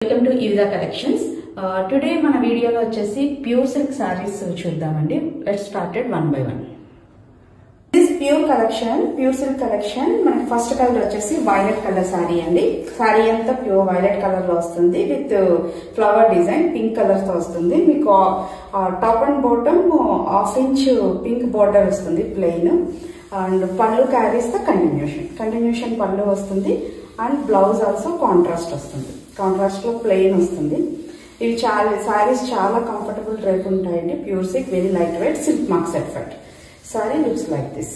Welcome to ఈవిదా collections. Today మన వీడియోలో వచ్చేసి ప్యూర్ సిల్క్ సారీస్ చూద్దామండి. Let's started one by one. This pure silk collection మనకి ఫస్ట్ కలర్ వచ్చేసి వైలెట్ కలర్ సారీ అండి. సారీ అంతా ప్యూర్ వైలెట్ కలర్ లో వస్తుంది with flower design pink colour తో వస్తుంది. మీకు top and bottom half inch pink border వస్తుంది ప్లెయిన్. అండ్ పళ్ళు క్యారీస్ తో కంటిన్యూషన్ పళ్ళు వస్తుంది. అండ్ బ్లౌజ్ ఆల్సో కాంట్రాస్ట్ వస్తుంది. కాంట్రాస్ట్ లో ప్లెయిన్ వస్తుంది. ఇవి సారీస్ చాలా కంఫర్టబుల్ డ్రైప్ ఉంటాయండి. Pure silk, very light weight, silk marks effect. Sari looks like this.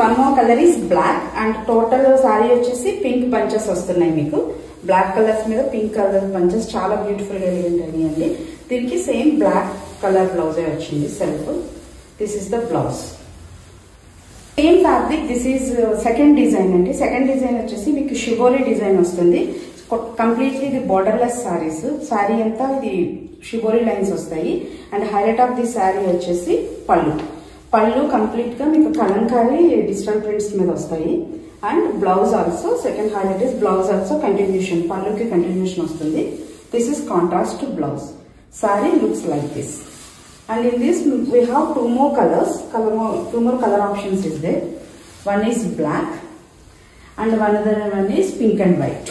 One more colour is black and total sari వచ్చేసి పింక్ బంచెస్ వస్తున్నాయి. మీకు బ్లాక్ కలర్స్ మీద పింక్ కలర్ బంచెస్ చాలా బ్యూటిఫుల్ గా ఉంటాయి అండి. దీనికి సేమ్ బ్లాక్ కలర్ బ్లౌజే వచ్చింది self. This is the blouse. Same fabric. This is second design అండి. సెకండ్ డిజైన్ వచ్చేసి మీకు షిబోరి డిజైన్ వస్తుంది. కంప్లీట్లీ ఇది బోర్డర్లెస్ సారీస్. సారీ అంతా ఇది షిబోరి లైన్స్ వస్తాయి. And highlight of the sorry వచ్చేసి పళ్ళు కంప్లీట్ గా మీకు కలంకారీ డిజిటల్ ప్రింట్స్ మీద వస్తాయి. And blouse also second highlight is blouse also continuation, పళ్ళుకి కంటిన్యూషన్ వస్తుంది. This is contrast to blouse. Sorry looks like this. And in this we have two more color options is there. One is black and another one is pink and white.